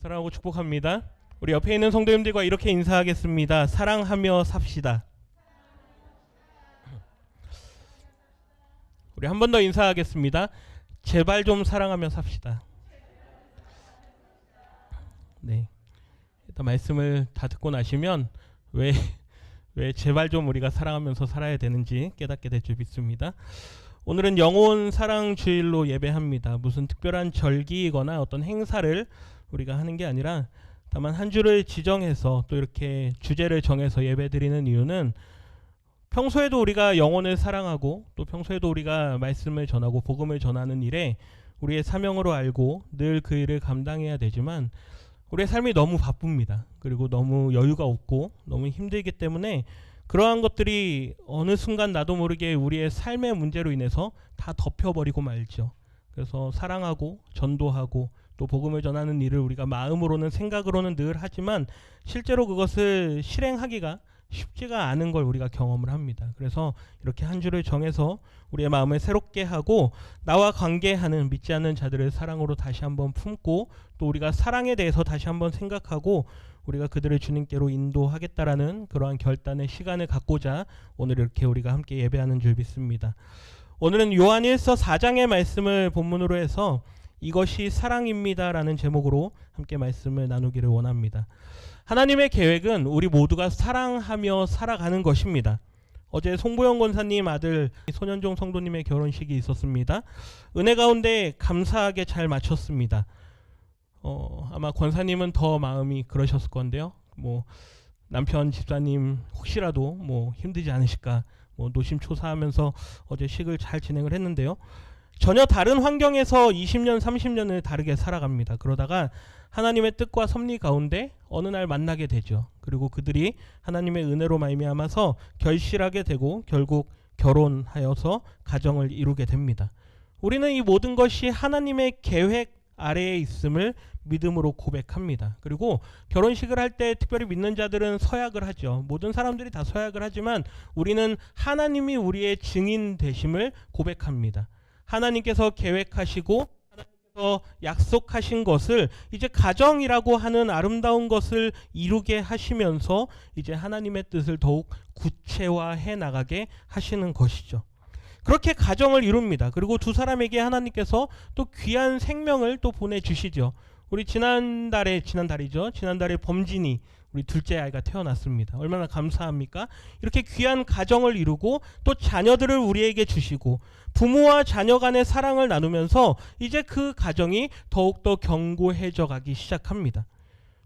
사랑하고 축복합니다. 우리 옆에 있는 성도님들과 이렇게 인사하겠습니다. 사랑하며 삽시다. 우리 한 번 더 인사하겠습니다. 제발 좀 사랑하며 삽시다. 네. 일단 말씀을 다 듣고 나시면 왜 제발 좀 우리가 사랑하면서 살아야 되는지 깨닫게 될 줄 믿습니다. 오늘은 영혼 사랑 주일로 예배합니다. 무슨 특별한 절기이거나 어떤 행사를 우리가 하는 게 아니라 다만 한 주를 지정해서 또 이렇게 주제를 정해서 예배드리는 이유는 평소에도 우리가 영혼을 사랑하고 또 평소에도 우리가 말씀을 전하고 복음을 전하는 일에 우리의 사명으로 알고 늘 그 일을 감당해야 되지만 우리의 삶이 너무 바쁩니다. 그리고 너무 여유가 없고 너무 힘들기 때문에 그러한 것들이 어느 순간 나도 모르게 우리의 삶의 문제로 인해서 다 덮여버리고 말죠. 그래서 사랑하고 전도하고 또 복음을 전하는 일을 우리가 마음으로는 생각으로는 늘 하지만 실제로 그것을 실행하기가 쉽지가 않은 걸 우리가 경험을 합니다. 그래서 이렇게 한 주를 정해서 우리의 마음을 새롭게 하고 나와 관계하는 믿지 않는 자들을 사랑으로 다시 한번 품고 또 우리가 사랑에 대해서 다시 한번 생각하고 우리가 그들을 주님께로 인도하겠다라는 그러한 결단의 시간을 갖고자 오늘 이렇게 우리가 함께 예배하는 줄 믿습니다. 오늘은 요한일서 4장의 말씀을 본문으로 해서 이것이 사랑입니다라는 제목으로 함께 말씀을 나누기를 원합니다. 하나님의 계획은 우리 모두가 사랑하며 살아가는 것입니다. 어제 송보영 권사님 아들 손현종 성도님의 결혼식이 있었습니다. 은혜 가운데 감사하게 잘 마쳤습니다. 아마 권사님은 더 마음이 그러셨을 건데요. 남편 집사님 혹시라도 힘들지 않으실까 노심초사하면서 어제 식을 잘 진행을 했는데요. 전혀 다른 환경에서 20년, 30년을 다르게 살아갑니다. 그러다가 하나님의 뜻과 섭리 가운데 어느 날 만나게 되죠. 그리고 그들이 하나님의 은혜로 말미암아서 결실하게 되고 결국 결혼하여서 가정을 이루게 됩니다. 우리는 이 모든 것이 하나님의 계획 아래에 있음을 믿음으로 고백합니다. 그리고 결혼식을 할 때 특별히 믿는 자들은 서약을 하죠. 모든 사람들이 다 서약을 하지만 우리는 하나님이 우리의 증인 되심을 고백합니다. 하나님께서 계획하시고 하나님께서 약속하신 것을 이제 가정이라고 하는 아름다운 것을 이루게 하시면서 이제 하나님의 뜻을 더욱 구체화해 나가게 하시는 것이죠. 그렇게 가정을 이룹니다. 그리고 두 사람에게 하나님께서 또 귀한 생명을 또 보내주시죠. 우리 지난달에 범진이 우리 둘째 아이가 태어났습니다. 얼마나 감사합니까? 이렇게 귀한 가정을 이루고 또 자녀들을 우리에게 주시고 부모와 자녀 간의 사랑을 나누면서 이제 그 가정이 더욱더 견고해져 가기 시작합니다.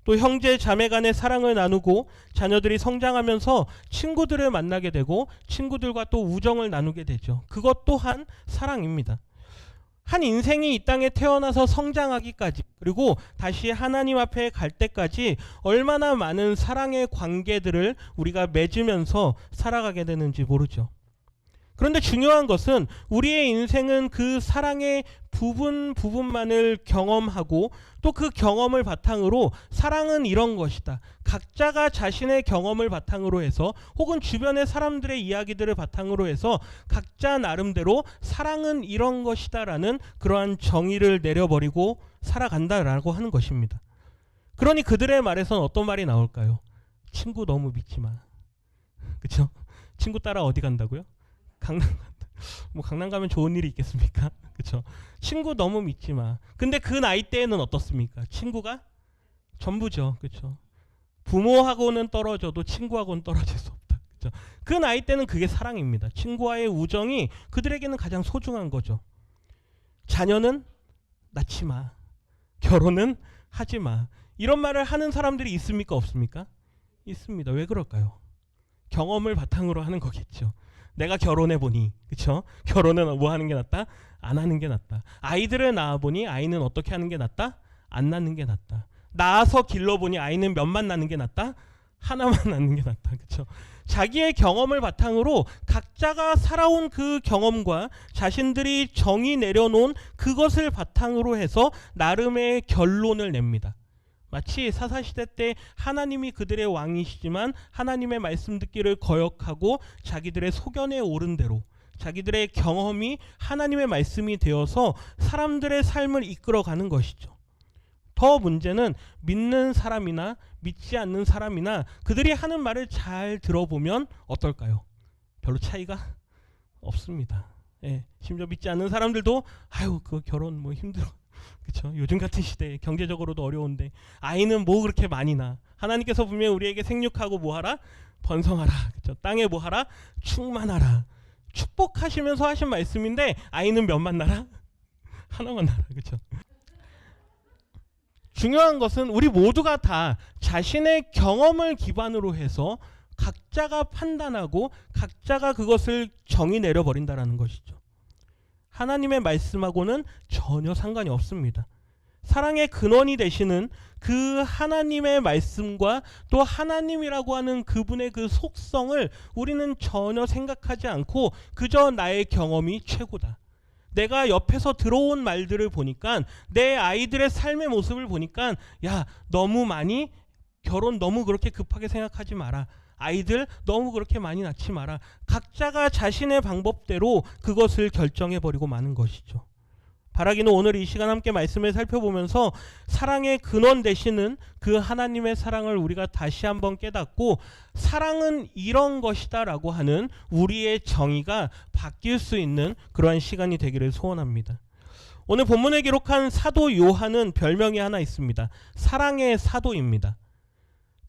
또 형제 자매 간의 사랑을 나누고 자녀들이 성장하면서 친구들을 만나게 되고 친구들과 또 우정을 나누게 되죠. 그것 또한 사랑입니다. 한 인생이 이 땅에 태어나서 성장하기까지 그리고 다시 하나님 앞에 갈 때까지 얼마나 많은 사랑의 관계들을 우리가 맺으면서 살아가게 되는지 모르죠. 그런데 중요한 것은 우리의 인생은 그 사랑의 부분만을 경험하고 또 그 경험을 바탕으로 사랑은 이런 것이다. 각자가 자신의 경험을 바탕으로 해서 혹은 주변의 사람들의 이야기들을 바탕으로 해서 각자 나름대로 사랑은 이런 것이다라는 그러한 정의를 내려버리고 살아간다라고 하는 것입니다. 그러니 그들의 말에서는 어떤 말이 나올까요? 친구 너무 믿지 마. 그렇죠? 친구 따라 어디 간다고요? 강남 간다. 강남 가면 좋은 일이 있겠습니까? 그렇죠? 친구 너무 믿지 마. 근데 그 나이 때에는 어떻습니까? 친구가 전부죠. 그렇죠? 부모하고는 떨어져도 친구하고는 떨어질 수 없다. 그렇죠? 그 나이 때는 그게 사랑입니다. 친구와의 우정이 그들에게는 가장 소중한 거죠. 자녀는 낳지 마. 결혼은 하지 마. 이런 말을 하는 사람들이 있습니까? 없습니까? 있습니다. 왜 그럴까요? 경험을 바탕으로 하는 거겠죠. 내가 결혼해보니, 그쵸? 결혼은 뭐 하는 게 낫다? 안 하는 게 낫다. 아이들을 낳아보니 아이는 어떻게 하는 게 낫다? 안 낳는 게 낫다. 낳아서 길러보니 아이는 몇만 낳는 게 낫다? 하나만 낳는 게 낫다. 그쵸? 자기의 경험을 바탕으로 각자가 살아온 그 경험과 자신들이 정의 내려놓은 그것을 바탕으로 해서 나름의 결론을 냅니다. 마치 사사시대 때 하나님이 그들의 왕이시지만 하나님의 말씀 듣기를 거역하고 자기들의 소견에 오른 대로 자기들의 경험이 하나님의 말씀이 되어서 사람들의 삶을 이끌어가는 것이죠. 더 문제는 믿는 사람이나 믿지 않는 사람이나 그들이 하는 말을 잘 들어보면 어떨까요? 별로 차이가 없습니다. 예, 심지어 믿지 않는 사람들도 아유 그 결혼 뭐 힘들어. 그렇죠? 요즘 같은 시대에 경제적으로도 어려운데 아이는 뭐 그렇게 많이 나. 하나님께서 분명히 우리에게 생육하고 뭐하라? 번성하라. 그렇죠? 땅에 뭐하라? 충만하라. 축복하시면서 하신 말씀인데 아이는 몇만 나라? 하나만 나라. 그렇죠? 중요한 것은 우리 모두가 다 자신의 경험을 기반으로 해서 각자가 판단하고 각자가 그것을 정의 내려버린다라는 것이죠. 하나님의 말씀하고는 전혀 상관이 없습니다. 사랑의 근원이 되시는 그 하나님의 말씀과 또 하나님이라고 하는 그분의 그 속성을 우리는 전혀 생각하지 않고 그저 나의 경험이 최고다. 내가 옆에서 들어온 말들을 보니까 내 아이들의 삶의 모습을 보니까 야 너무 많이 결혼 너무 그렇게 급하게 생각하지 마라. 아이들 너무 그렇게 많이 낳지 마라. 각자가 자신의 방법대로 그것을 결정해버리고 마는 것이죠. 바라기는 오늘 이 시간 함께 말씀을 살펴보면서 사랑의 근원 되시는 그 하나님의 사랑을 우리가 다시 한번 깨닫고 사랑은 이런 것이다 라고 하는 우리의 정의가 바뀔 수 있는 그러한 시간이 되기를 소원합니다. 오늘 본문에 기록한 사도 요한은 별명이 하나 있습니다. 사랑의 사도입니다.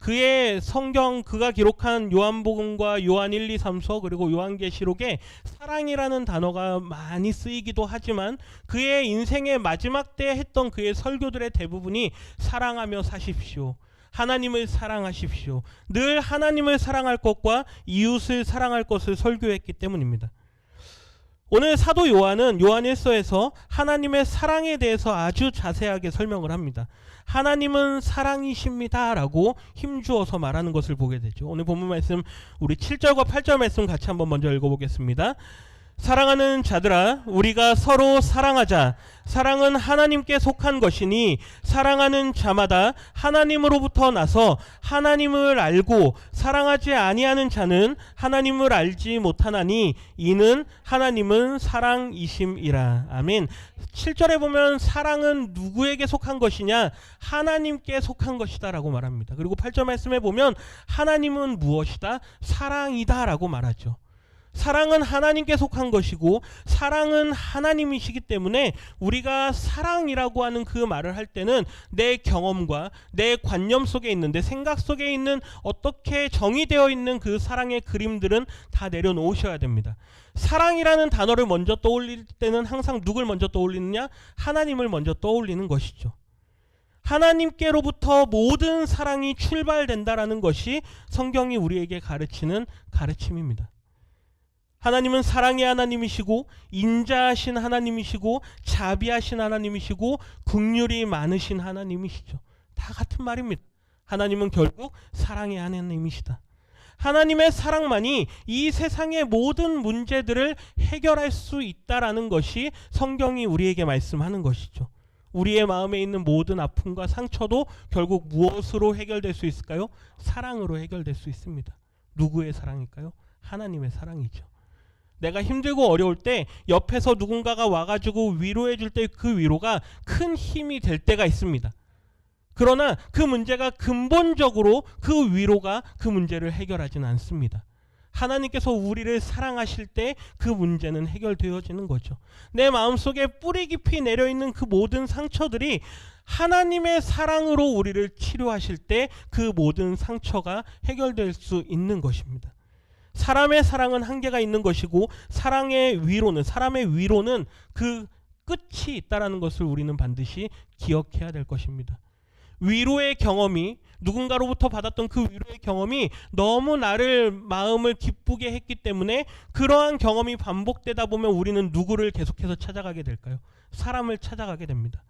그의 성경 그가 기록한 요한복음과 요한 1, 2, 3서 그리고 요한계시록에 사랑이라는 단어가 많이 쓰이기도 하지만 그의 인생의 마지막 때에 했던 그의 설교들의 대부분이 사랑하며 사십시오. 하나님을 사랑하십시오. 늘 하나님을 사랑할 것과 이웃을 사랑할 것을 설교했기 때문입니다. 오늘 사도 요한은 요한 1서에서 하나님의 사랑에 대해서 아주 자세하게 설명을 합니다. 하나님은 사랑이십니다 라고 힘주어서 말하는 것을 보게 되죠. 오늘 본문 말씀 우리 7절과 8절 말씀 같이 한번 먼저 읽어보겠습니다. 사랑하는 자들아 우리가 서로 사랑하자. 사랑은 하나님께 속한 것이니 사랑하는 자마다 하나님으로부터 나서 하나님을 알고 사랑하지 아니하는 자는 하나님을 알지 못하나니 이는 하나님은 사랑이심이라. 아멘. 7절에 보면 사랑은 누구에게 속한 것이냐? 하나님께 속한 것이다 라고 말합니다. 그리고 8절 말씀에 보면 하나님은 무엇이다? 사랑이다 라고 말하죠. 사랑은 하나님께 속한 것이고 사랑은 하나님이시기 때문에 우리가 사랑이라고 하는 그 말을 할 때는 내 경험과 내 관념 속에 있는 내 생각 속에 있는 어떻게 정의되어 있는 그 사랑의 그림들은 다 내려놓으셔야 됩니다. 사랑이라는 단어를 먼저 떠올릴 때는 항상 누굴 먼저 떠올리느냐? 하나님을 먼저 떠올리는 것이죠. 하나님께로부터 모든 사랑이 출발된다라는 것이 성경이 우리에게 가르치는 가르침입니다. 하나님은 사랑의 하나님이시고 인자하신 하나님이시고 자비하신 하나님이시고 긍휼이 많으신 하나님이시죠. 다 같은 말입니다. 하나님은 결국 사랑의 하나님이시다. 하나님의 사랑만이 이 세상의 모든 문제들을 해결할 수 있다라는 것이 성경이 우리에게 말씀하는 것이죠. 우리의 마음에 있는 모든 아픔과 상처도 결국 무엇으로 해결될 수 있을까요? 사랑으로 해결될 수 있습니다. 누구의 사랑일까요? 하나님의 사랑이죠. 내가 힘들고 어려울 때 옆에서 누군가가 와가지고 위로해 줄 때 그 위로가 큰 힘이 될 때가 있습니다. 그러나 그 문제가 근본적으로 그 위로가 그 문제를 해결하지는 않습니다. 하나님께서 우리를 사랑하실 때 그 문제는 해결되어지는 거죠. 내 마음속에 뿌리 깊이 내려있는 그 모든 상처들이 하나님의 사랑으로 우리를 치료하실 때 그 모든 상처가 해결될 수 있는 것입니다. 사람의 사랑은 한계가 있는 것이고 사람의 위로는 그 끝이 있다라는 것을 우리는 반드시 기억해야 될 것입니다. 위로의 경험이 누군가로부터 받았던 그 위로의 경험이 너무 나를 마음을 기쁘게 했기 때문에 그러한 경험이 반복되다 보면 우리는 누구를 계속해서 찾아가게 될까요? 사람을 찾아가게 됩니다.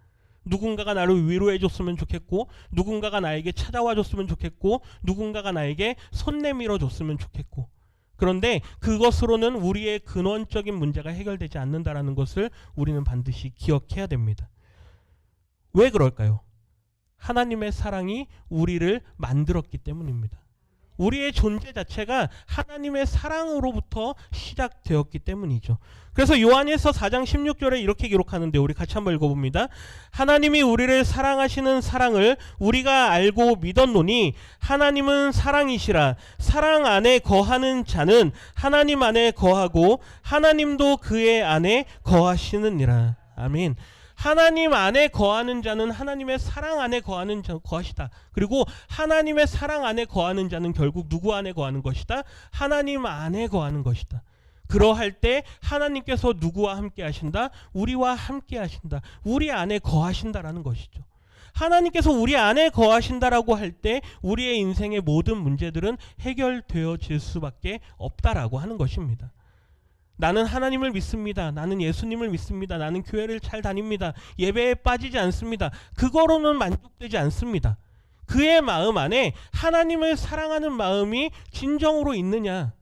누군가가 나를 위로해 줬으면 좋겠고 누군가가 나에게 찾아와 줬으면 좋겠고 누군가가 나에게 손 내밀어 줬으면 좋겠고 그런데 그것으로는 우리의 근원적인 문제가 해결되지 않는다라는 것을 우리는 반드시 기억해야 됩니다. 왜 그럴까요? 하나님의 사랑이 우리를 만들었기 때문입니다. 우리의 존재 자체가 하나님의 사랑으로부터 시작되었기 때문이죠. 그래서 요한일서 4장 16절에 이렇게 기록하는데 우리 같이 한번 읽어봅니다. 하나님이 우리를 사랑하시는 사랑을 우리가 알고 믿었노니 하나님은 사랑이시라. 사랑 안에 거하는 자는 하나님 안에 거하고 하나님도 그의 안에 거하시느니라. 아멘. 하나님 안에 거하는 자는 하나님의 사랑 안에 거하는 자, 거하시다. 그리고 하나님의 사랑 안에 거하는 자는 결국 누구 안에 거하는 것이다? 하나님 안에 거하는 것이다. 그러할 때 하나님께서 누구와 함께 하신다? 우리와 함께 하신다. 우리 안에 거하신다라는 것이죠. 하나님께서 우리 안에 거하신다라고 할 때 우리의 인생의 모든 문제들은 해결되어질 수밖에 없다라고 하는 것입니다. 나는 하나님을 믿습니다. 나는 예수님을 믿습니다. 나는 교회를 잘 다닙니다. 예배에 빠지지 않습니다. 그거로는 만족되지 않습니다. 그의 마음 안에 하나님을 사랑하는 마음이 진정으로 있느냐,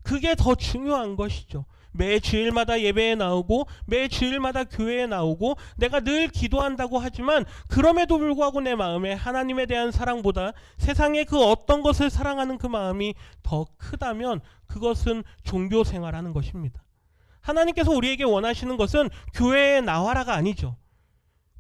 그게 더 중요한 것이죠. 매 주일마다 예배에 나오고 매 주일마다 교회에 나오고 내가 늘 기도한다고 하지만 그럼에도 불구하고 내 마음에 하나님에 대한 사랑보다 세상의 그 어떤 것을 사랑하는 그 마음이 더 크다면 그것은 종교 생활하는 것입니다. 하나님께서 우리에게 원하시는 것은 교회에 나와라가 아니죠.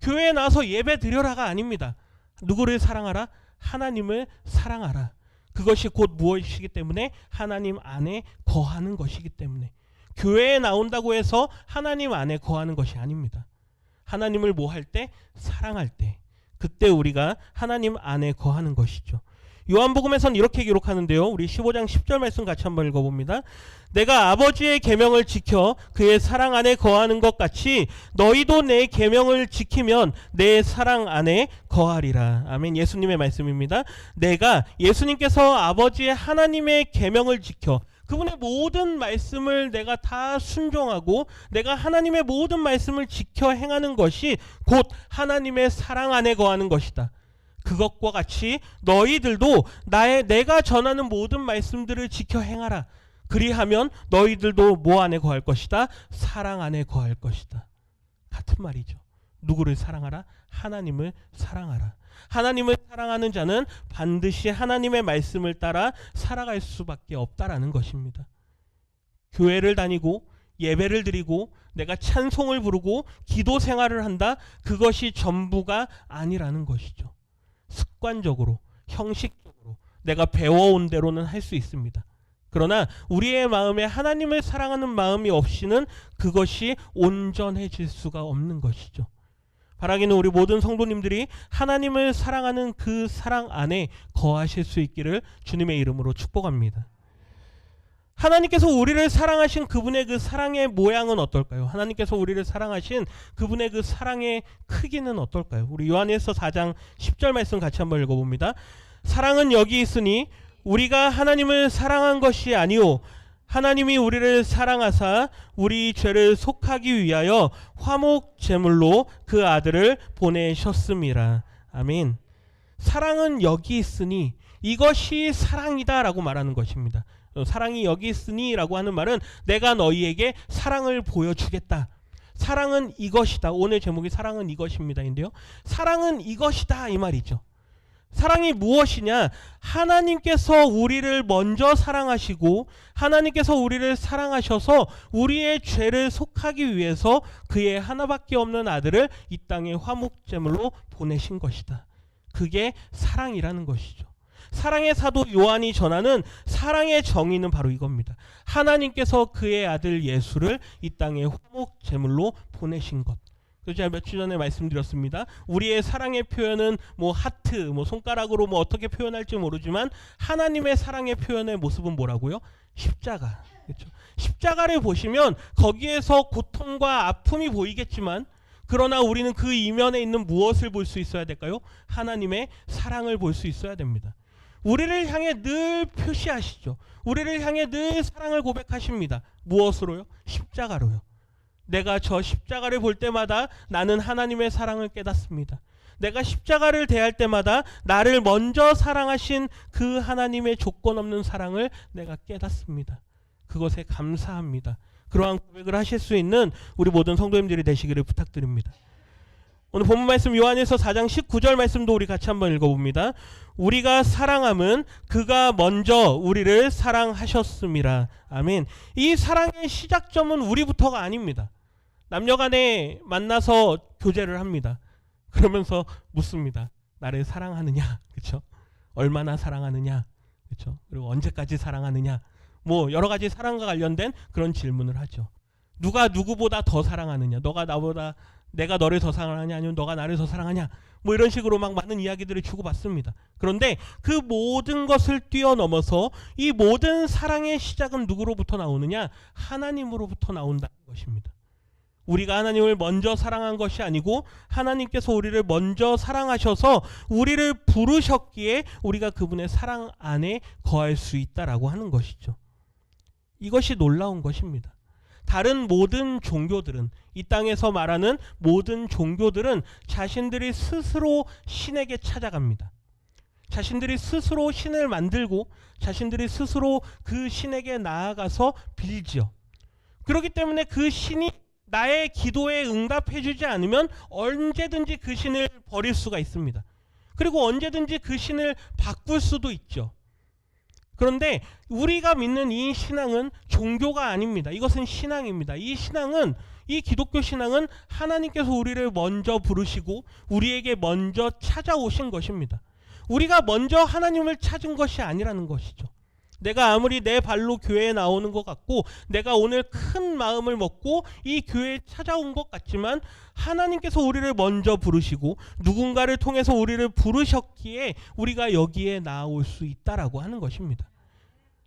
교회에 나와서 예배 드려라가 아닙니다. 누구를 사랑하라? 하나님을 사랑하라. 그것이 곧 무엇이기 때문에? 하나님 안에 거하는 것이기 때문에. 교회에 나온다고 해서 하나님 안에 거하는 것이 아닙니다. 하나님을 뭐 할 때? 사랑할 때. 그때 우리가 하나님 안에 거하는 것이죠. 요한복음에서는 이렇게 기록하는데요. 우리 15장 10절 말씀 같이 한번 읽어봅니다. 내가 아버지의 계명을 지켜 그의 사랑 안에 거하는 것 같이 너희도 내 계명을 지키면 내 사랑 안에 거하리라. 아멘. 예수님의 말씀입니다. 내가 예수님께서 아버지의 하나님의 계명을 지켜 그분의 모든 말씀을 내가 다 순종하고 내가 하나님의 모든 말씀을 지켜 행하는 것이 곧 하나님의 사랑 안에 거하는 것이다. 그것과 같이 너희들도 내가 전하는 모든 말씀들을 지켜 행하라. 그리하면 너희들도 뭐 안에 거할 것이다? 사랑 안에 거할 것이다. 같은 말이죠. 누구를 사랑하라? 하나님을 사랑하라. 하나님을 사랑하는 자는 반드시 하나님의 말씀을 따라 살아갈 수밖에 없다라는 것입니다. 교회를 다니고 예배를 드리고 내가 찬송을 부르고 기도 생활을 한다. 그것이 전부가 아니라는 것이죠. 습관적으로, 형식적으로 내가 배워온 대로는 할 수 있습니다. 그러나 우리의 마음에 하나님을 사랑하는 마음이 없이는 그것이 온전해질 수가 없는 것이죠. 바라기는 우리 모든 성도님들이 하나님을 사랑하는 그 사랑 안에 거하실 수 있기를 주님의 이름으로 축복합니다. 하나님께서 우리를 사랑하신 그분의 그 사랑의 모양은 어떨까요? 하나님께서 우리를 사랑하신 그분의 그 사랑의 크기는 어떨까요? 우리 요한일서 4장 10절 말씀 같이 한번 읽어봅니다. 사랑은 여기 있으니 우리가 하나님을 사랑한 것이 아니요 하나님이 우리를 사랑하사 우리 죄를 속하기 위하여 화목 제물로 그 아들을 보내셨음이라. 아멘. 사랑은 여기 있으니 이것이 사랑이다라고 말하는 것입니다. 사랑이 여기 있으니 라고 하는 말은 내가 너희에게 사랑을 보여주겠다. 사랑은 이것이다. 오늘 제목이 사랑은 이것입니다 인데요. 사랑은 이것이다 이 말이죠. 사랑이 무엇이냐? 하나님께서 우리를 먼저 사랑하시고 하나님께서 우리를 사랑하셔서 우리의 죄를 속하기 위해서 그의 하나밖에 없는 아들을 이 땅에 화목제물로 보내신 것이다. 그게 사랑이라는 것이죠. 사랑의 사도 요한이 전하는 사랑의 정의는 바로 이겁니다. 하나님께서 그의 아들 예수를 이 땅에 화목제물로 보내신 것. 그래서 제가 며칠 전에 말씀드렸습니다. 우리의 사랑의 표현은 뭐 하트, 뭐 손가락으로 뭐 어떻게 표현할지 모르지만 하나님의 사랑의 표현의 모습은 뭐라고요? 십자가. 그렇죠? 십자가를 보시면 거기에서 고통과 아픔이 보이겠지만 그러나 우리는 그 이면에 있는 무엇을 볼 수 있어야 될까요? 하나님의 사랑을 볼 수 있어야 됩니다. 우리를 향해 늘 표시하시죠. 우리를 향해 늘 사랑을 고백하십니다. 무엇으로요? 십자가로요. 내가 저 십자가를 볼 때마다 나는 하나님의 사랑을 깨닫습니다. 내가 십자가를 대할 때마다 나를 먼저 사랑하신 그 하나님의 조건 없는 사랑을 내가 깨닫습니다. 그것에 감사합니다. 그러한 고백을 하실 수 있는 우리 모든 성도님들이 되시기를 부탁드립니다. 오늘 본문 말씀 요한일서 4장 19절 말씀도 우리 같이 한번 읽어봅니다. 우리가 사랑함은 그가 먼저 우리를 사랑하셨음이라. 아멘. 이 사랑의 시작점은 우리부터가 아닙니다. 남녀간에 만나서 교제를 합니다. 그러면서 묻습니다. 나를 사랑하느냐? 그렇죠? 얼마나 사랑하느냐? 그렇죠? 그리고 언제까지 사랑하느냐? 뭐 여러 가지 사랑과 관련된 그런 질문을 하죠. 누가 누구보다 더 사랑하느냐? 내가 너를 더 사랑하냐? 아니면 너가 나를 더 사랑하냐? 뭐 이런 식으로 막 많은 이야기들을 주고받습니다. 그런데 그 모든 것을 뛰어넘어서 이 모든 사랑의 시작은 누구로부터 나오느냐? 하나님으로부터 나온다는 것입니다. 우리가 하나님을 먼저 사랑한 것이 아니고 하나님께서 우리를 먼저 사랑하셔서 우리를 부르셨기에 우리가 그분의 사랑 안에 거할 수 있다라고 하는 것이죠. 이것이 놀라운 것입니다. 다른 모든 종교들은, 이 땅에서 말하는 모든 종교들은 자신들이 스스로 신에게 찾아갑니다. 자신들이 스스로 신을 만들고 자신들이 스스로 그 신에게 나아가서 빌지요. 그렇기 때문에 그 신이 나의 기도에 응답해주지 않으면 언제든지 그 신을 버릴 수가 있습니다. 그리고 언제든지 그 신을 바꿀 수도 있죠. 그런데 우리가 믿는 이 신앙은 종교가 아닙니다. 이것은 신앙입니다. 이 기독교 신앙은 하나님께서 우리를 먼저 부르시고 우리에게 먼저 찾아오신 것입니다. 우리가 먼저 하나님을 찾은 것이 아니라는 것이죠. 내가 아무리 내 발로 교회에 나오는 것 같고 내가 오늘 큰 마음을 먹고 이 교회에 찾아온 것 같지만 하나님께서 우리를 먼저 부르시고 누군가를 통해서 우리를 부르셨기에 우리가 여기에 나올 수 있다라고 하는 것입니다.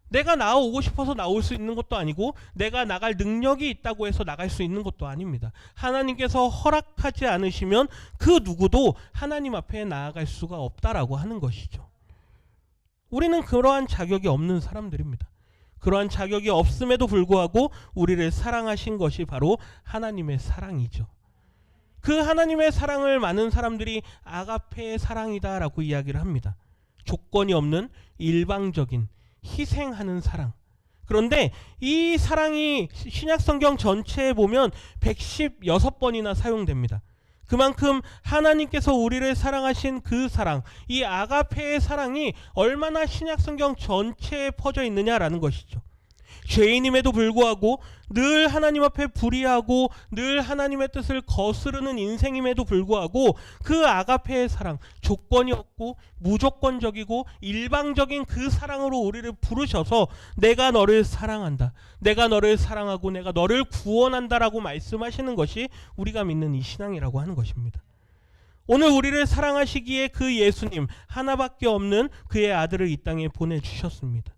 내가 나오고 싶어서 나올 수 있는 것도 아니고 내가 나갈 능력이 있다고 해서 나갈 수 있는 것도 아닙니다. 하나님께서 허락하지 않으시면 그 누구도 하나님 앞에 나아갈 수가 없다라고 하는 것이죠. 우리는 그러한 자격이 없는 사람들입니다. 그러한 자격이 없음에도 불구하고 우리를 사랑하신 것이 바로 하나님의 사랑이죠. 그 하나님의 사랑을 많은 사람들이 아가페의 사랑이다라고 이야기를 합니다. 조건이 없는 일방적인 희생하는 사랑. 그런데 이 사랑이 신약성경 전체에 보면 116번이나 사용됩니다. 그만큼 하나님께서 우리를 사랑하신 그 사랑, 이 아가페의 사랑이 얼마나 신약성경 전체에 퍼져 있느냐라는 것이죠. 죄인임에도 불구하고 늘 하나님 앞에 불의하고 늘 하나님의 뜻을 거스르는 인생임에도 불구하고 그 아가페의 사랑, 조건이 없고 무조건적이고 일방적인 그 사랑으로 우리를 부르셔서 내가 너를 사랑한다, 내가 너를 사랑하고 내가 너를 구원한다라고 말씀하시는 것이 우리가 믿는 이 신앙이라고 하는 것입니다. 오늘 우리를 사랑하시기에 그 예수님 하나밖에 없는 그의 아들을 이 땅에 보내주셨습니다.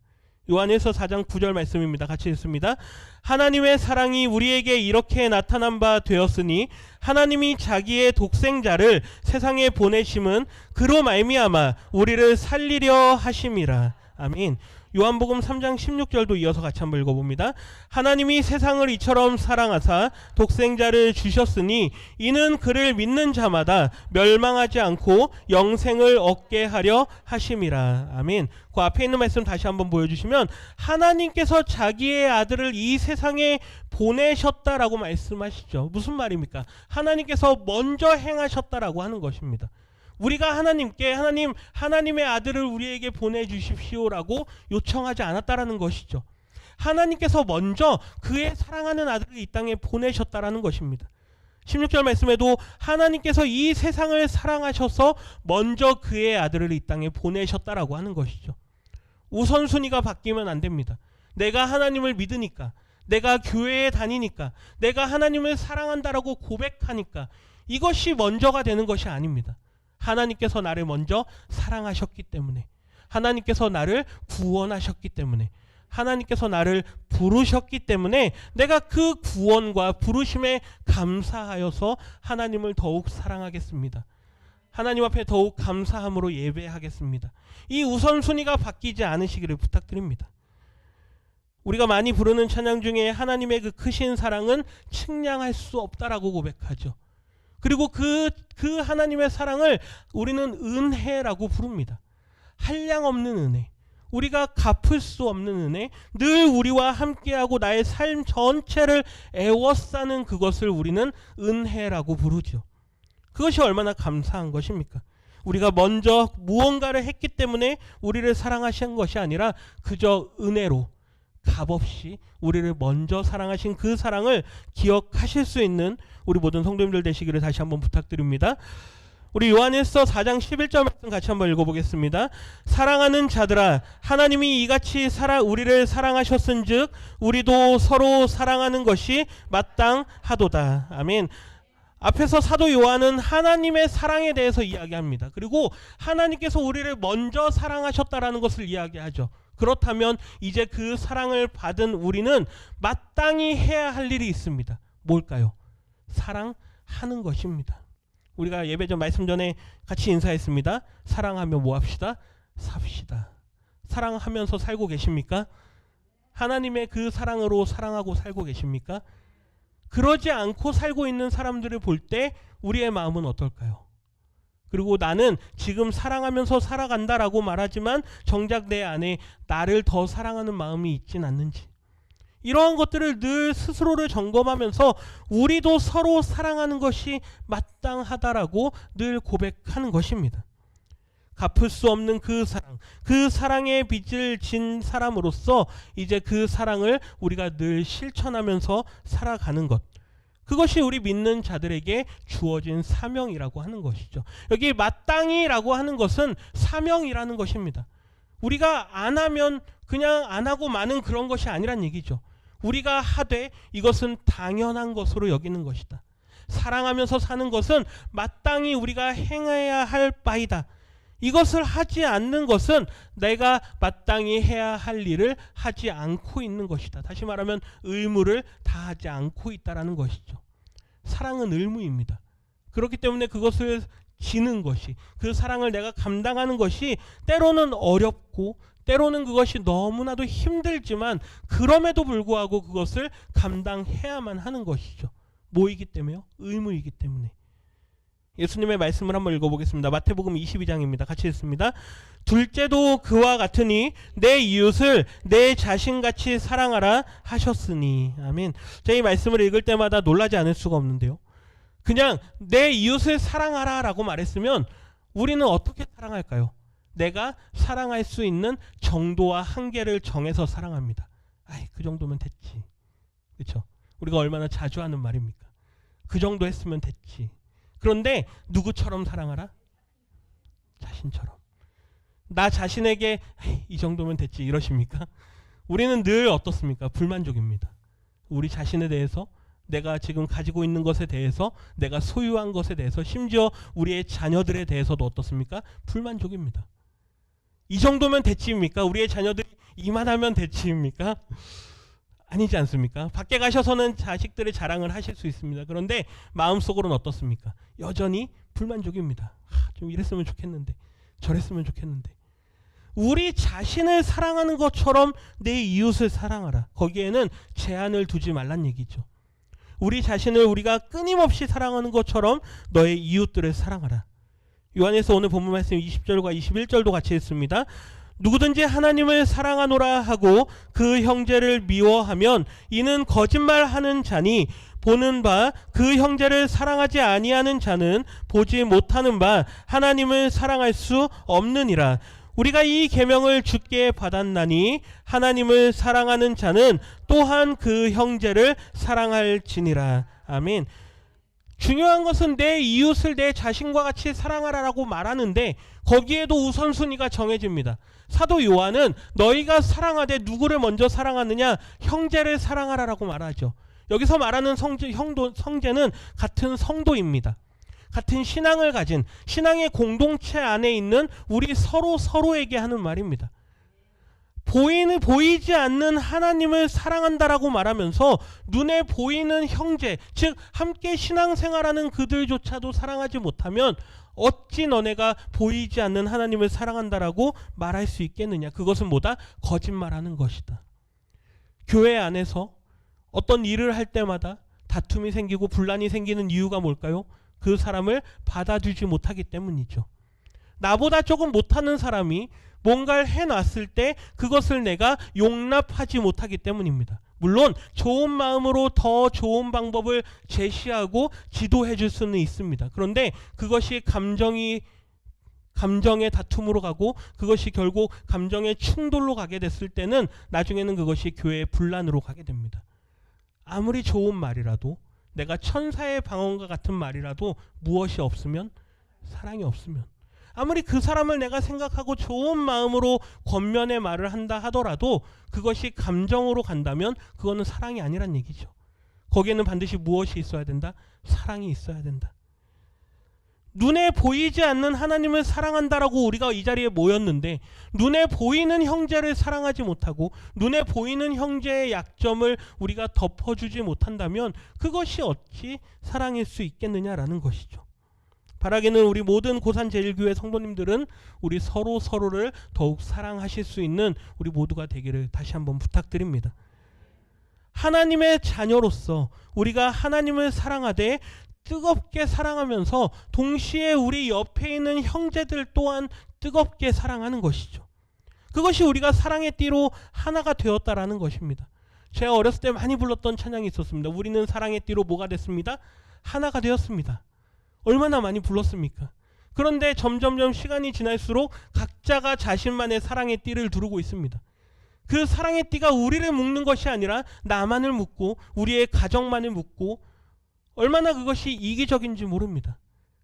요한일서 4장 9절 말씀입니다. 같이 읽습니다. 하나님의 사랑이 우리에게 이렇게 나타난 바 되었으니 하나님이 자기의 독생자를 세상에 보내심은 그로 말미암아 우리를 살리려 하심이라. 아멘. 요한복음 3장 16절도 이어서 같이 한번 읽어봅니다. 하나님이 세상을 이처럼 사랑하사 독생자를 주셨으니 이는 그를 믿는 자마다 멸망하지 않고 영생을 얻게 하려 하심이라. 아멘. 그 앞에 있는 말씀 다시 한번 보여주시면 하나님께서 자기의 아들을 이 세상에 보내셨다라고 말씀하시죠. 무슨 말입니까? 하나님께서 먼저 행하셨다라고 하는 것입니다. 우리가 하나님께 하나님의 아들을 우리에게 보내주십시오라고 요청하지 않았다라는 것이죠. 하나님께서 먼저 그의 사랑하는 아들을 이 땅에 보내셨다라는 것입니다. 16절 말씀에도 하나님께서 이 세상을 사랑하셔서 먼저 그의 아들을 이 땅에 보내셨다라고 하는 것이죠. 우선순위가 바뀌면 안 됩니다. 내가 하나님을 믿으니까, 내가 교회에 다니니까, 내가 하나님을 사랑한다라고 고백하니까 이것이 먼저가 되는 것이 아닙니다. 하나님께서 나를 먼저 사랑하셨기 때문에, 하나님께서 나를 구원하셨기 때문에, 하나님께서 나를 부르셨기 때문에 내가 그 구원과 부르심에 감사하여서 하나님을 더욱 사랑하겠습니다. 하나님 앞에 더욱 감사함으로 예배하겠습니다. 이 우선순위가 바뀌지 않으시기를 부탁드립니다. 우리가 많이 부르는 찬양 중에 하나님의 그 크신 사랑은 측량할 수 없다라고 고백하죠. 그리고 그 하나님의 사랑을 우리는 은혜라고 부릅니다. 한량 없는 은혜, 우리가 갚을 수 없는 은혜, 늘 우리와 함께하고 나의 삶 전체를 애워싸는 그것을 우리는 은혜라고 부르죠. 그것이 얼마나 감사한 것입니까? 우리가 먼저 무언가를 했기 때문에 우리를 사랑하신 것이 아니라 그저 은혜로 값없이 우리를 먼저 사랑하신 그 사랑을 기억하실 수 있는 우리 모든 성도님들 되시기를 다시 한번 부탁드립니다. 우리 요한일서 4장 11절 말씀 같이 한번 읽어보겠습니다. 사랑하는 자들아, 하나님이 이같이 우리를 사랑하셨은즉 우리도 서로 사랑하는 것이 마땅하도다. 아멘. 앞에서 사도 요한은 하나님의 사랑에 대해서 이야기합니다. 그리고 하나님께서 우리를 먼저 사랑하셨다라는 것을 이야기하죠. 그렇다면 이제 그 사랑을 받은 우리는 마땅히 해야 할 일이 있습니다. 뭘까요? 사랑하는 것입니다. 우리가 예배 전 말씀 전에 같이 인사했습니다. 사랑하며 뭐 합시다? 삽시다. 사랑하면서 살고 계십니까? 하나님의 그 사랑으로 사랑하고 살고 계십니까? 그러지 않고 살고 있는 사람들을 볼 때 우리의 마음은 어떨까요? 그리고 나는 지금 사랑하면서 살아간다라고 말하지만 정작 내 안에 나를 더 사랑하는 마음이 있진 않는지, 이러한 것들을 늘 스스로를 점검하면서 우리도 서로 사랑하는 것이 마땅하다라고 늘 고백하는 것입니다. 갚을 수 없는 그 사랑, 그 사랑의 빚을 진 사람으로서 이제 그 사랑을 우리가 늘 실천하면서 살아가는 것, 그것이 우리 믿는 자들에게 주어진 사명이라고 하는 것이죠. 여기 마땅히라고 하는 것은 사명이라는 것입니다. 우리가 안 하면 그냥 안 하고 마는 그런 것이 아니란 얘기죠. 우리가 하되 이것은 당연한 것으로 여기는 것이다. 사랑하면서 사는 것은 마땅히 우리가 행해야 할 바이다. 이것을 하지 않는 것은 내가 마땅히 해야 할 일을 하지 않고 있는 것이다. 다시 말하면 의무를 다하지 않고 있다라는 것이죠. 사랑은 의무입니다. 그렇기 때문에 그것을 지는 것이, 그 사랑을 내가 감당하는 것이 때로는 어렵고 때로는 그것이 너무나도 힘들지만 그럼에도 불구하고 그것을 감당해야만 하는 것이죠. 뭐이기 때문에요? 의무이기 때문에. 예수님의 말씀을 한번 읽어보겠습니다. 마태복음 22장입니다. 같이 읽습니다. 둘째도 그와 같으니 내 이웃을 내 자신같이 사랑하라 하셨으니. 아멘. 제가 이 말씀을 읽을 때마다 놀라지 않을 수가 없는데요. 그냥 내 이웃을 사랑하라 라고 말했으면 우리는 어떻게 사랑할까요? 내가 사랑할 수 있는 정도와 한계를 정해서 사랑합니다. 그 정도면 됐지. 그렇죠? 우리가 얼마나 자주 하는 말입니까? 그 정도 했으면 됐지. 그런데 누구처럼 사랑하라? 자신처럼. 나 자신에게 이 정도면 됐지 이러십니까? 우리는 늘 어떻습니까? 불만족입니다. 우리 자신에 대해서, 내가 지금 가지고 있는 것에 대해서, 내가 소유한 것에 대해서, 심지어 우리의 자녀들에 대해서도 어떻습니까? 불만족입니다. 이 정도면 됐지입니까? 우리의 자녀들이 이만하면 됐지입니까? 아니지 않습니까? 밖에 가셔서는 자식들의 자랑을 하실 수 있습니다. 그런데 마음속으로는 어떻습니까? 여전히 불만족입니다. 좀 이랬으면 좋겠는데, 저랬으면 좋겠는데. 우리 자신을 사랑하는 것처럼 내 이웃을 사랑하라. 거기에는 제한을 두지 말란 얘기죠. 우리 자신을 우리가 끊임없이 사랑하는 것처럼 너의 이웃들을 사랑하라. 요한에서 오늘 본문 말씀 20절과 21절도 같이 읽습니다. 누구든지 하나님을 사랑하노라 하고 그 형제를 미워하면 이는 거짓말하는 자니 보는 바 그 형제를 사랑하지 아니하는 자는 보지 못하는 바 하나님을 사랑할 수 없느니라. 우리가 이 계명을 주께 받았나니 하나님을 사랑하는 자는 또한 그 형제를 사랑할지니라. 아멘. 중요한 것은 내 이웃을 내 자신과 같이 사랑하라라고 말하는데 거기에도 우선순위가 정해집니다. 사도 요한은 너희가 사랑하되 누구를 먼저 사랑하느냐? 형제를 사랑하라라고 말하죠. 여기서 말하는 성제는 같은 성도입니다. 같은 신앙을 가진, 신앙의 공동체 안에 있는 우리 서로에게 하는 말입니다. 보이지 않는 하나님을 사랑한다라고 말하면서 눈에 보이는 형제, 즉 함께 신앙생활하는 그들조차도 사랑하지 못하면 어찌 너네가 보이지 않는 하나님을 사랑한다라고 말할 수 있겠느냐? 그것은 뭐다? 거짓말하는 것이다. 교회 안에서 어떤 일을 할 때마다 다툼이 생기고 분란이 생기는 이유가 뭘까요? 그 사람을 받아주지 못하기 때문이죠. 나보다 조금 못하는 사람이 뭔가를 해놨을 때 그것을 내가 용납하지 못하기 때문입니다. 물론 좋은 마음으로 더 좋은 방법을 제시하고 지도해 줄 수는 있습니다. 그런데 그것이 감정의 다툼으로 가고 그것이 결국 감정의 충돌로 가게 됐을 때는 나중에는 그것이 교회의 분란으로 가게 됩니다. 아무리 좋은 말이라도, 내가 천사의 방언과 같은 말이라도 무엇이 없으면, 사랑이 없으면, 아무리 그 사람을 내가 생각하고 좋은 마음으로 권면의 말을 한다 하더라도 그것이 감정으로 간다면 그거는 사랑이 아니란 얘기죠. 거기에는 반드시 무엇이 있어야 된다? 사랑이 있어야 된다. 눈에 보이지 않는 하나님을 사랑한다라고 우리가 이 자리에 모였는데 눈에 보이는 형제를 사랑하지 못하고 눈에 보이는 형제의 약점을 우리가 덮어주지 못한다면 그것이 어찌 사랑일 수 있겠느냐라는 것이죠. 바라기는 우리 모든 고산제일교회 성도님들은 우리 서로를 더욱 사랑하실 수 있는 우리 모두가 되기를 다시 한번 부탁드립니다. 하나님의 자녀로서 우리가 하나님을 사랑하되 뜨겁게 사랑하면서 동시에 우리 옆에 있는 형제들 또한 뜨겁게 사랑하는 것이죠. 그것이 우리가 사랑의 띠로 하나가 되었다라는 것입니다. 제가 어렸을 때 많이 불렀던 찬양이 있었습니다. 우리는 사랑의 띠로 뭐가 됐습니다? 하나가 되었습니다. 얼마나 많이 불렀습니까? 그런데 점점점 시간이 지날수록 각자가 자신만의 사랑의 띠를 두르고 있습니다. 그 사랑의 띠가 우리를 묶는 것이 아니라 나만을 묶고 우리의 가정만을 묶고 얼마나 그것이 이기적인지 모릅니다.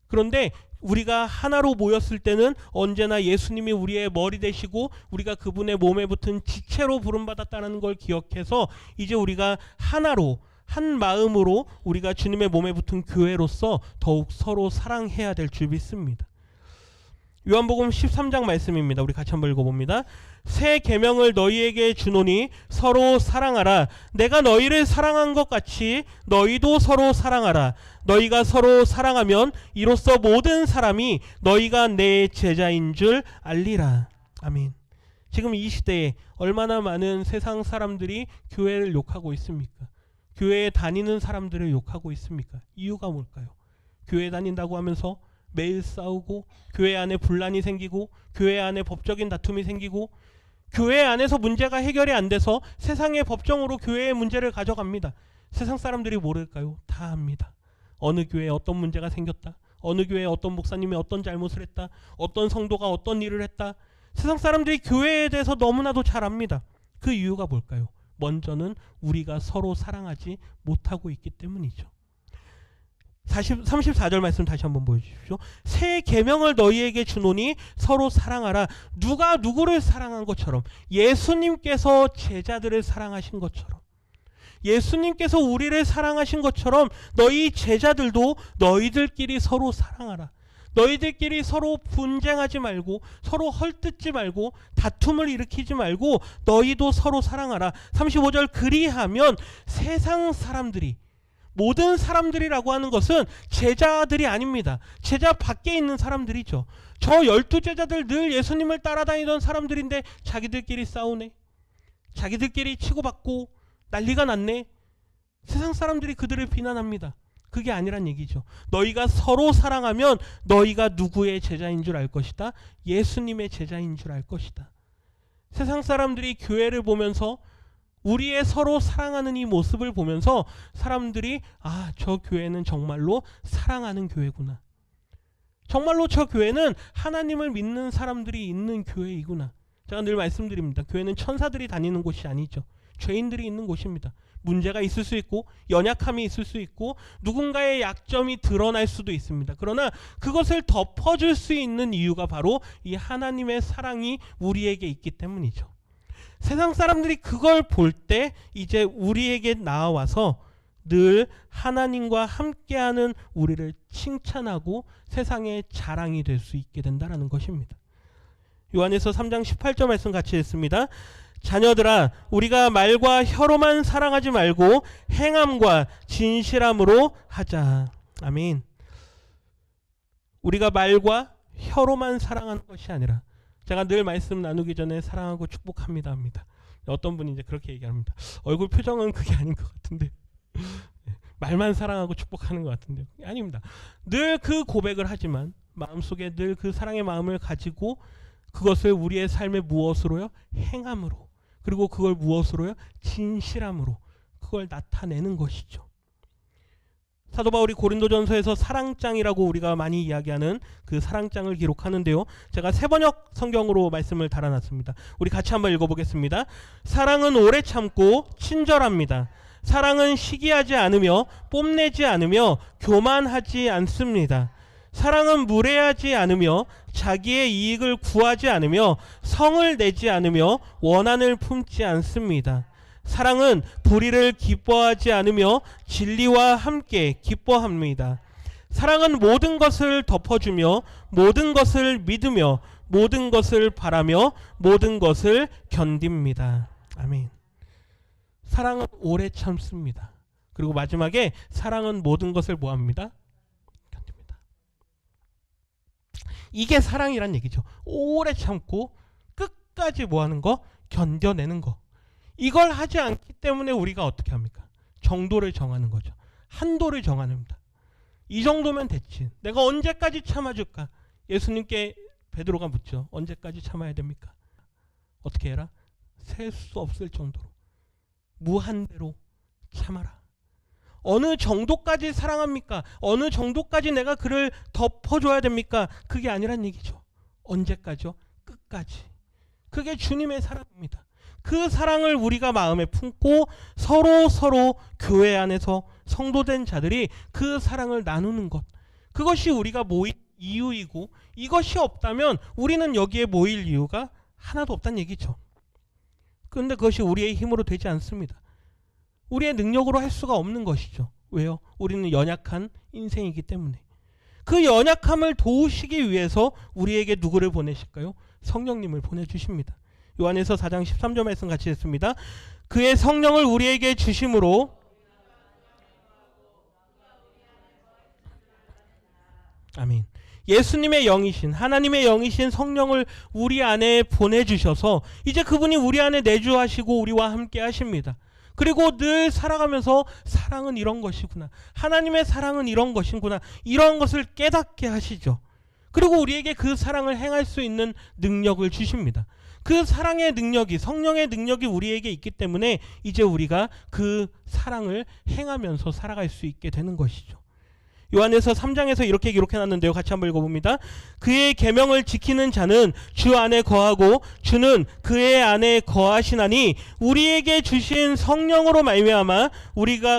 그런데 우리가 하나로 모였을 때는 언제나 예수님이 우리의 머리 되시고 우리가 그분의 몸에 붙은 지체로 부름받았다는 걸 기억해서 이제 우리가 하나로 한 마음으로 우리가 주님의 몸에 붙은 교회로서 더욱 서로 사랑해야 될 줄 믿습니다. 요한복음 13장 말씀입니다. 우리 같이 한번 읽어봅니다. 새 계명을 너희에게 주노니 서로 사랑하라. 내가 너희를 사랑한 것 같이 너희도 서로 사랑하라. 너희가 서로 사랑하면 이로써 모든 사람이 너희가 내 제자인 줄 알리라. 아멘. 지금 이 시대에 얼마나 많은 세상 사람들이 교회를 욕하고 있습니까? 교회에 다니는 사람들을 욕하고 있습니까? 이유가 뭘까요? 교회 다닌다고 하면서 매일 싸우고 교회 안에 분란이 생기고 교회 안에 법적인 다툼이 생기고 교회 안에서 문제가 해결이 안 돼서 세상의 법정으로 교회의 문제를 가져갑니다. 세상 사람들이 모를까요? 다 압니다. 어느 교회에 어떤 문제가 생겼다. 어느 교회에 어떤 목사님이 어떤 잘못을 했다. 어떤 성도가 어떤 일을 했다. 세상 사람들이 교회에 대해서 너무나도 잘 압니다. 그 이유가 뭘까요? 먼저는 우리가 서로 사랑하지 못하고 있기 때문이죠. 34절 말씀 다시 한번 보여주십시오. 새 계명을 너희에게 주노니 서로 사랑하라. 누가 누구를 사랑한 것처럼 예수님께서 제자들을 사랑하신 것처럼 예수님께서 우리를 사랑하신 것처럼 너희 제자들도 너희들끼리 서로 사랑하라. 너희들끼리 서로 분쟁하지 말고 서로 헐뜯지 말고 다툼을 일으키지 말고 너희도 서로 사랑하라. 35절 그리하면 세상 사람들이 모든 사람들이라고 하는 것은 제자들이 아닙니다. 제자 밖에 있는 사람들이죠. 저 12제자들 늘 예수님을 따라다니던 사람들인데 자기들끼리 싸우네. 자기들끼리 치고받고 난리가 났네. 세상 사람들이 그들을 비난합니다. 그게 아니란 얘기죠. 너희가 서로 사랑하면 너희가 누구의 제자인 줄 알 것이다. 예수님의 제자인 줄 알 것이다. 세상 사람들이 교회를 보면서 우리의 서로 사랑하는 이 모습을 보면서 사람들이 저 교회는 정말로 사랑하는 교회구나. 정말로 저 교회는 하나님을 믿는 사람들이 있는 교회이구나. 제가 늘 말씀드립니다. 교회는 천사들이 다니는 곳이 아니죠. 죄인들이 있는 곳입니다. 문제가 있을 수 있고 연약함이 있을 수 있고 누군가의 약점이 드러날 수도 있습니다. 그러나 그것을 덮어줄 수 있는 이유가 바로 이 하나님의 사랑이 우리에게 있기 때문이죠. 세상 사람들이 그걸 볼 때 이제 우리에게 나와서 늘 하나님과 함께하는 우리를 칭찬하고 세상의 자랑이 될 수 있게 된다는 것입니다. 요한에서 3장 18절 말씀 같이 읽습니다. 자녀들아 우리가 말과 혀로만 사랑하지 말고 행함과 진실함으로 하자. 아멘. 우리가 말과 혀로만 사랑하는 것이 아니라 제가 늘 말씀 나누기 전에 사랑하고 축복합니다 합니다. 어떤 분이 이제 그렇게 얘기합니다. 얼굴 표정은 그게 아닌 것 같은데 말만 사랑하고 축복하는 것 같은데 아닙니다. 늘 그 고백을 하지만 마음속에 늘 그 사랑의 마음을 가지고 그것을 우리의 삶의 무엇으로요? 행함으로. 그리고 그걸 무엇으로요? 진실함으로. 그걸 나타내는 것이죠. 사도 바울이 고린도전서에서 사랑장이라고 우리가 많이 이야기하는 그 사랑장을 기록하는데요. 제가 세번역 성경으로 말씀을 달아놨습니다. 우리 같이 한번 읽어보겠습니다. 사랑은 오래 참고 친절합니다. 사랑은 시기하지 않으며 뽐내지 않으며 교만하지 않습니다. 사랑은 무례하지 않으며 자기의 이익을 구하지 않으며 성을 내지 않으며 원한을 품지 않습니다. 사랑은 불의를 기뻐하지 않으며 진리와 함께 기뻐합니다. 사랑은 모든 것을 덮어주며 모든 것을 믿으며 모든 것을 바라며 모든 것을 견딥니다. 아멘. 사랑은 오래 참습니다. 그리고 마지막에 사랑은 모든 것을 뭐합니다? 견딥니다. 이게 사랑이란 얘기죠. 오래 참고 끝까지 뭐하는 거? 견뎌내는 거. 이걸 하지 않기 때문에 우리가 어떻게 합니까? 정도를 정하는 거죠. 한도를 정합니다. 이 정도면 됐지. 내가 언제까지 참아줄까? 예수님께 베드로가 묻죠. 언제까지 참아야 됩니까? 어떻게 해라? 셀 수 없을 정도로 무한대로 참아라. 어느 정도까지 사랑합니까? 어느 정도까지 내가 그를 덮어줘야 됩니까? 그게 아니란 얘기죠. 언제까지요? 끝까지. 그게 주님의 사랑입니다. 그 사랑을 우리가 마음에 품고 서로 교회 안에서 성도된 자들이 그 사랑을 나누는 것, 그것이 우리가 모일 이유이고, 이것이 없다면 우리는 여기에 모일 이유가 하나도 없다는 얘기죠. 그런데 그것이 우리의 힘으로 되지 않습니다. 우리의 능력으로 할 수가 없는 것이죠. 왜요? 우리는 연약한 인생이기 때문에. 그 연약함을 도우시기 위해서 우리에게 누구를 보내실까요? 성령님을 보내주십니다. 요한에서 4장 13절 말씀 같이 했습니다. 그의 성령을 우리에게 주심으로 아멘. 예수님의 영이신, 하나님의 영이신 성령을 우리 안에 보내주셔서 이제 그분이 우리 안에 내주하시고 우리와 함께 하십니다. 그리고 늘 살아가면서 사랑은 이런 것이구나, 하나님의 사랑은 이런 것이구나, 이런 것을 깨닫게 하시죠. 그리고 우리에게 그 사랑을 행할 수 있는 능력을 주십니다. 그 사랑의 능력이, 성령의 능력이 우리에게 있기 때문에 이제 우리가 그 사랑을 행하면서 살아갈 수 있게 되는 것이죠. 요한에서 3장에서 이렇게 기록해놨는데요. 같이 한번 읽어봅니다. 그의 계명을 지키는 자는 주 안에 거하고 주는 그의 안에 거하시나니 우리에게 주신 성령으로 말미암아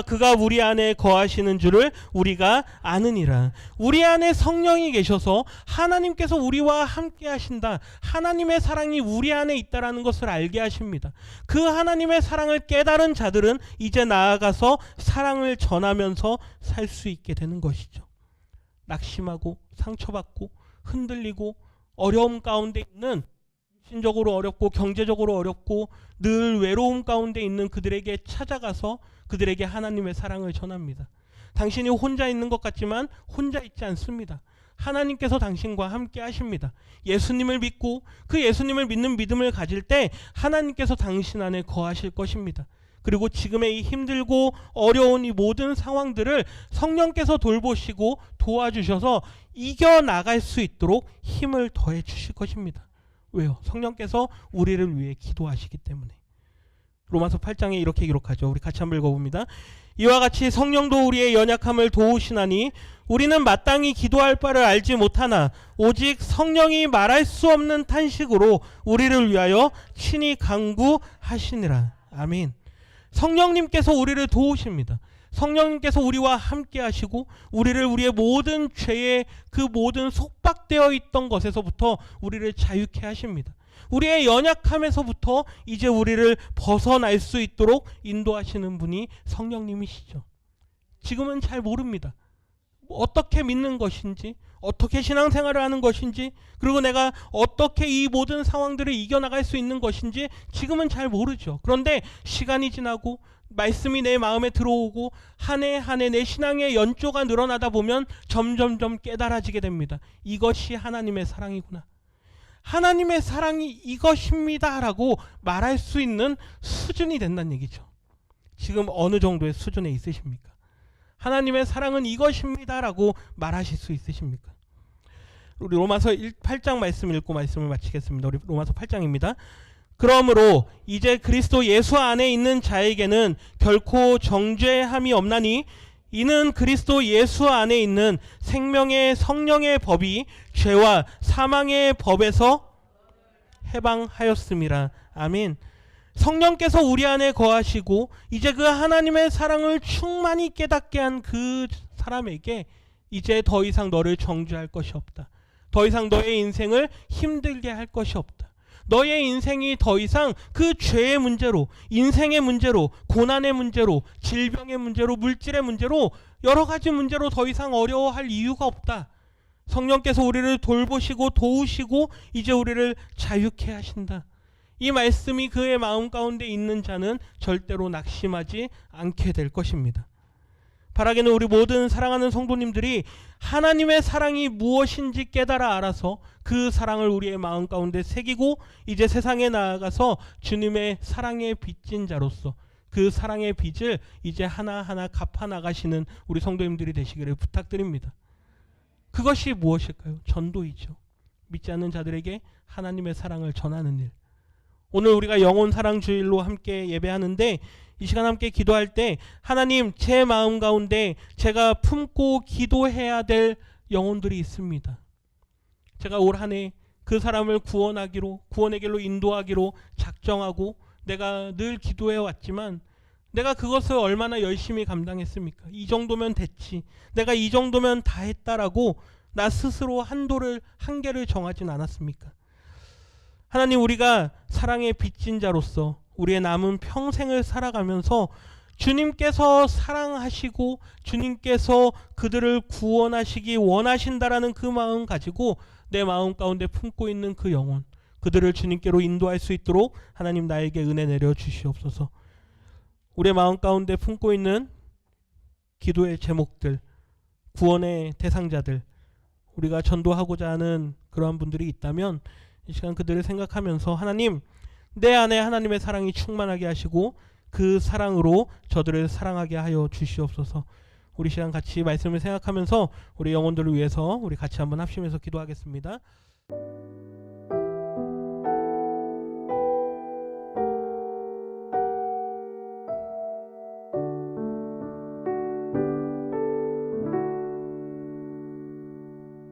그가 우리 안에 거하시는 줄을 우리가 아느니라. 우리 안에 성령이 계셔서 하나님께서 우리와 함께 하신다, 하나님의 사랑이 우리 안에 있다라는 것을 알게 하십니다. 그 하나님의 사랑을 깨달은 자들은 이제 나아가서 사랑을 전하면서 살 수 있게 되는 것이죠. 낙심하고 상처받고 흔들리고 어려움 가운데 있는, 신적으로 어렵고 경제적으로 어렵고 늘 외로움 가운데 있는 그들에게 찾아가서 그들에게 하나님의 사랑을 전합니다. 당신이 혼자 있는 것 같지만 혼자 있지 않습니다. 하나님께서 당신과 함께 하십니다. 예수님을 믿고 그 예수님을 믿는 믿음을 가질 때 하나님께서 당신 안에 거하실 것입니다. 그리고 지금의 이 힘들고 어려운 이 모든 상황들을 성령께서 돌보시고 도와주셔서 이겨나갈 수 있도록 힘을 더해 주실 것입니다. 왜요? 성령께서 우리를 위해 기도하시기 때문에. 로마서 8장에 이렇게 기록하죠. 우리 같이 한번 읽어봅니다. 이와 같이 성령도 우리의 연약함을 도우시나니 우리는 마땅히 기도할 바를 알지 못하나 오직 성령이 말할 수 없는 탄식으로 우리를 위하여 친히 간구하시니라. 아멘. 성령님께서 우리를 도우십니다. 성령님께서 우리와 함께 하시고 우리를 우리의 모든 죄의 그 모든 속박되어 있던 것에서부터 우리를 자유케 하십니다. 우리의 연약함에서부터 이제 우리를 벗어날 수 있도록 인도하시는 분이 성령님이시죠. 지금은 잘 모릅니다. 어떻게 믿는 것인지, 어떻게 신앙생활을 하는 것인지, 그리고 내가 어떻게 이 모든 상황들을 이겨나갈 수 있는 것인지 지금은 잘 모르죠. 그런데 시간이 지나고 말씀이 내 마음에 들어오고 한 해 한 해 내 신앙의 연조가 늘어나다 보면 점점점 깨달아지게 됩니다. 이것이 하나님의 사랑이구나, 하나님의 사랑이 이것입니다 라고 말할 수 있는 수준이 된다는 얘기죠. 지금 어느 정도의 수준에 있으십니까? 하나님의 사랑은 이것입니다 라고 말하실 수 있으십니까? 우리 로마서 8장 말씀 읽고 말씀을 마치겠습니다. 우리 로마서 8장입니다. 그러므로 이제 그리스도 예수 안에 있는 자에게는 결코 정죄함이 없나니 이는 그리스도 예수 안에 있는 생명의 성령의 법이 죄와 사망의 법에서 해방하였음이라. 아멘. 성령께서 우리 안에 거하시고 이제 그 하나님의 사랑을 충만히 깨닫게 한 그 사람에게 이제 더 이상 너를 정죄할 것이 없다. 더 이상 너의 인생을 힘들게 할 것이 없다. 너의 인생이 더 이상 그 죄의 문제로, 인생의 문제로, 고난의 문제로, 질병의 문제로, 물질의 문제로, 여러 가지 문제로 더 이상 어려워할 이유가 없다. 성령께서 우리를 돌보시고 도우시고 이제 우리를 자유케 하신다. 이 말씀이 그의 마음 가운데 있는 자는 절대로 낙심하지 않게 될 것입니다. 바라기는 우리 모든 사랑하는 성도님들이 하나님의 사랑이 무엇인지 깨달아 알아서 그 사랑을 우리의 마음 가운데 새기고 이제 세상에 나아가서 주님의 사랑에 빚진 자로서 그 사랑의 빚을 이제 하나하나 갚아 나가시는 우리 성도님들이 되시기를 부탁드립니다. 그것이 무엇일까요? 전도이죠. 믿지 않는 자들에게 하나님의 사랑을 전하는 일. 오늘 우리가 영혼 사랑 주일로 함께 예배하는데 이 시간 함께 기도할 때 하나님, 제 마음 가운데 제가 품고 기도해야 될 영혼들이 있습니다. 제가 올 한 해 그 사람을 구원하기로, 구원의 길로 인도하기로 작정하고 내가 늘 기도해 왔지만 내가 그것을 얼마나 열심히 감당했습니까? 이 정도면 됐지, 내가 이 정도면 다 했다라고 나 스스로 한계를 정하진 않았습니까? 하나님, 우리가 사랑의 빚진 자로서 우리의 남은 평생을 살아가면서 주님께서 사랑하시고 주님께서 그들을 구원하시기 원하신다라는 그 마음 가지고 내 마음 가운데 품고 있는 그 영혼, 그들을 주님께로 인도할 수 있도록 하나님 나에게 은혜 내려 주시옵소서. 우리의 마음 가운데 품고 있는 기도의 제목들, 구원의 대상자들, 우리가 전도하고자 하는 그러한 분들이 있다면 이 시간 그들을 생각하면서 하나님, 내 안에 하나님의 사랑이 충만하게 하시고 그 사랑으로 저들을 사랑하게 하여 주시옵소서. 우리 시간 같이 말씀을 생각하면서 우리 영혼들을 위해서 우리 같이 한번 합심해서 기도하겠습니다.